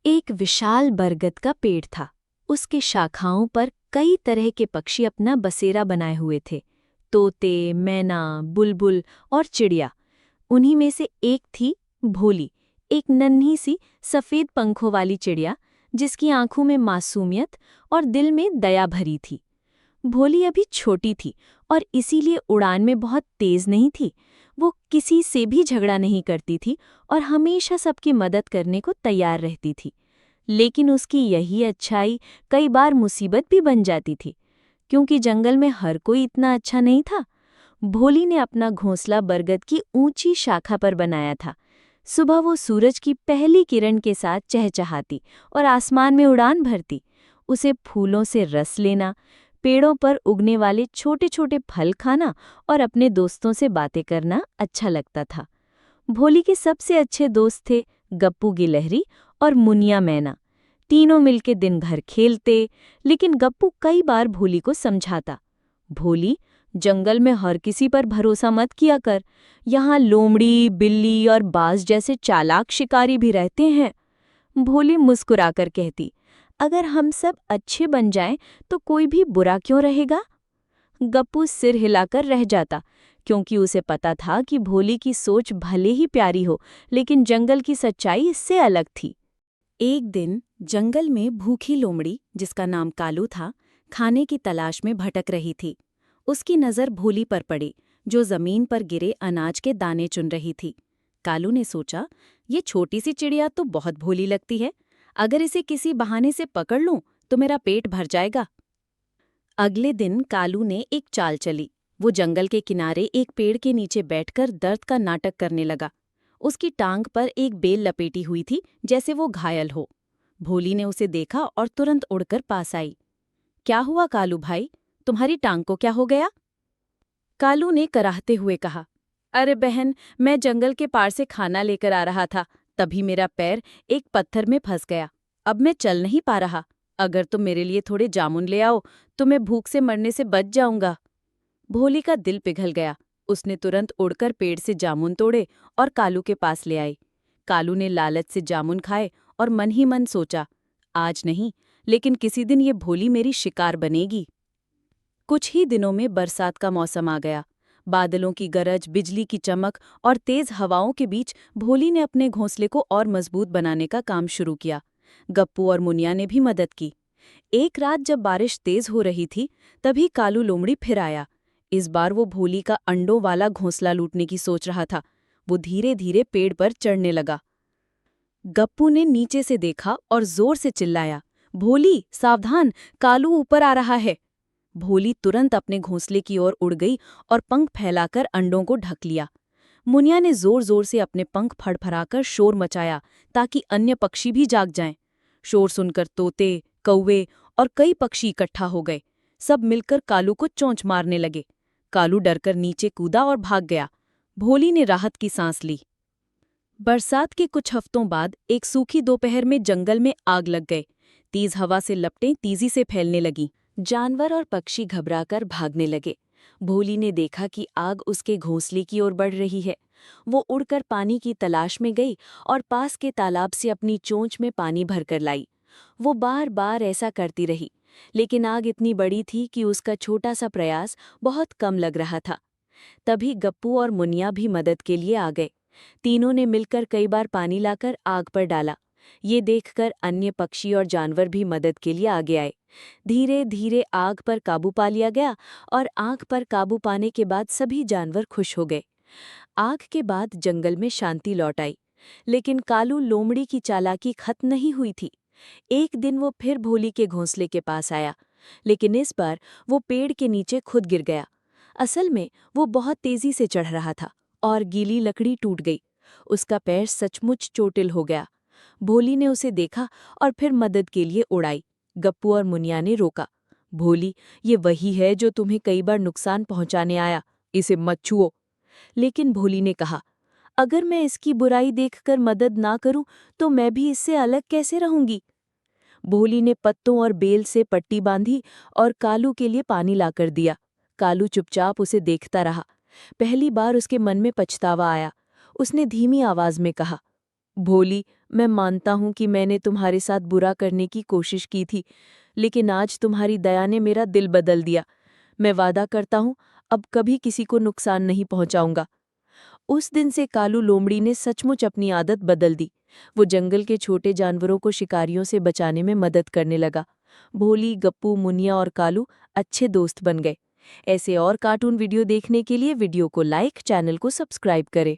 एक विशाल बरगद का पेड़ था। उसके शाखाओं पर कई तरह के पक्षी अपना बसेरा बनाए हुए थे। तोते, मैना, बुलबुल और चिड़िया। उन्हीं में से एक थी भोली, एक नन्ही सी सफ़ेद पंखों वाली चिड़िया, जिसकी आंखों में मासूमियत और दिल में दया भरी थी। भोली अभी छोटी थी और इसीलिए उड़ान में बहुत तेज नहीं थी। वो किसी से भी झगड़ा नहीं करती थी और हमेशा सबकी मदद करने को तैयार रहती थी। लेकिन उसकी यही अच्छाई कई बार मुसीबत भी बन जाती थी, क्योंकि जंगल में हर कोई इतना अच्छा नहीं था। भोली ने अपना घोंसला बरगद की ऊंची शाखा पर बनाया था। सुबह वो सूरज की पहली किरण के साथ चहचहाती और आसमान में उड़ान भरती। उसे फूलों से रस लेना, पेड़ों पर उगने वाले छोटे छोटे फल खाना और अपने दोस्तों से बातें करना अच्छा लगता था। भोली के सबसे अच्छे दोस्त थे गप्पू गिलहरी और मुनिया मैना। तीनों मिलके दिन भर खेलते, लेकिन गप्पू कई बार भोली को समझाता। भोली, जंगल में हर किसी पर भरोसा मत किया कर। यहाँ लोमड़ी, बिल्ली और बाज जैसे चालाक शिकारी भी रहते हैं। भोली मुस्कुराकर कहती, अगर हम सब अच्छे बन जाएं तो कोई भी बुरा क्यों रहेगा? गप्पू सिर हिलाकर रह जाता, क्योंकि उसे पता था कि भोली की सोच भले ही प्यारी हो, लेकिन जंगल की सच्चाई इससे अलग थी। एक दिन जंगल में भूखी लोमड़ी, जिसका नाम कालू था, खाने की तलाश में भटक रही थी। उसकी नज़र भोली पर पड़ी, जो जमीन पर गिरे अनाज के दाने चुन रही थी। कालू ने सोचा, ये छोटी सी चिड़िया तो बहुत भोली लगती है। अगर इसे किसी बहाने से पकड़ लूं तो मेरा पेट भर जाएगा। अगले दिन कालू ने एक चाल चली। वो जंगल के किनारे एक पेड़ के नीचे बैठकर दर्द का नाटक करने लगा। उसकी टांग पर एक बेल लपेटी हुई थी, जैसे वो घायल हो। भोली ने उसे देखा और तुरंत उड़कर पास आई। क्या हुआ कालू भाई, तुम्हारी टांग को क्या हो गया? कालू ने कराहते हुए कहा, अरे बहन, मैं जंगल के पार से खाना लेकर आ रहा था, तभी मेरा पैर एक पत्थर में फंस गया। अब मैं चल नहीं पा रहा। अगर तुम मेरे लिए थोड़े जामुन ले आओ तो मैं भूख से मरने से बच जाऊंगा। भोली का दिल पिघल गया। उसने तुरंत उड़कर पेड़ से जामुन तोड़े और कालू के पास ले आई। कालू ने लालच से जामुन खाए और मन ही मन सोचा, आज नहीं, लेकिन किसी दिन ये भोली मेरी शिकार बनेगी। कुछ ही दिनों में बरसात का मौसम आ गया। बादलों की गरज, बिजली की चमक और तेज हवाओं के बीच भोली ने अपने घोंसले को और मजबूत बनाने का काम शुरू किया। गप्पू और मुनिया ने भी मदद की। एक रात जब बारिश तेज हो रही थी, तभी कालू लोमड़ी फिर आया। इस बार वो भोली का अंडों वाला घोंसला लूटने की सोच रहा था। वो धीरे धीरे पेड़ पर चढ़ने लगा। गप्पू ने नीचे से देखा और जोर से चिल्लाया, भोली सावधान, कालू ऊपर आ रहा है। भोली तुरंत अपने घोंसले की ओर उड़ गई और पंख फैलाकर अंडों को ढक लिया। मुनिया ने जोर जोर से अपने पंख फड़फड़ाकर शोर मचाया, ताकि अन्य पक्षी भी जाग जाएं। शोर सुनकर तोते, कौवे और कई पक्षी इकट्ठा हो गए। सब मिलकर कालू को चोंच मारने लगे। कालू डरकर नीचे कूदा और भाग गया। भोली ने राहत की सांस ली। बरसात के कुछ हफ्तों बाद एक सूखी दोपहर में जंगल में आग लग गए। तेज हवा से लपटें तेजी से फैलने लगीं। जानवर और पक्षी घबराकर भागने लगे। भोली ने देखा कि आग उसके घोंसले की ओर बढ़ रही है। वो उड़कर पानी की तलाश में गई और पास के तालाब से अपनी चोंच में पानी भरकर लाई। वो बार बार ऐसा करती रही, लेकिन आग इतनी बड़ी थी कि उसका छोटा सा प्रयास बहुत कम लग रहा था। तभी गप्पू और मुनिया भी मदद के लिए आ गए। तीनों ने मिलकर कई बार पानी लाकर आग पर डाला। ये देखकर अन्य पक्षी और जानवर भी मदद के लिए आगे आए। धीरे धीरे आग पर काबू पा लिया गया और आग पर काबू पाने के बाद सभी जानवर खुश हो गए। आग के बाद जंगल में शांति लौट आई, लेकिन कालू लोमड़ी की चालाकी खत्म नहीं हुई थी। एक दिन वो फिर भोली के घोंसले के पास आया, लेकिन इस बार वो पेड़ के नीचे खुद गिर गया। असल में वो बहुत तेजी से चढ़ रहा था और गीली लकड़ी टूट गई। उसका पैर सचमुच चोटिल हो गया। भोली ने उसे देखा और फिर मदद के लिए उड़ाई। गप्पू और मुनिया ने रोका। भोली, ये वही है जो तुम्हें कई बार नुकसान पहुंचाने आया, इसे मत छुओ। लेकिन भोली ने कहा, अगर मैं इसकी बुराई देखकर मदद ना करूं तो मैं भी इससे अलग कैसे रहूंगी? भोली ने पत्तों और बेल से पट्टी बांधी और कालू के लिए पानी लाकर दिया। कालू चुपचाप उसे देखता रहा। पहली बार उसके मन में पछतावा आया। उसने धीमी आवाज में कहा, भोली, मैं मानता हूँ कि मैंने तुम्हारे साथ बुरा करने की कोशिश की थी, लेकिन आज तुम्हारी दया ने मेरा दिल बदल दिया। मैं वादा करता हूँ, अब कभी किसी को नुकसान नहीं पहुंचाऊंगा। उस दिन से कालू लोमड़ी ने सचमुच अपनी आदत बदल दी। वो जंगल के छोटे जानवरों को शिकारियों से बचाने में मदद करने लगा। भोली, गप्पू, मुनिया और कालू अच्छे दोस्त बन गए। ऐसे और कार्टून वीडियो देखने के लिए वीडियो को लाइक, चैनल को सब्सक्राइब करें।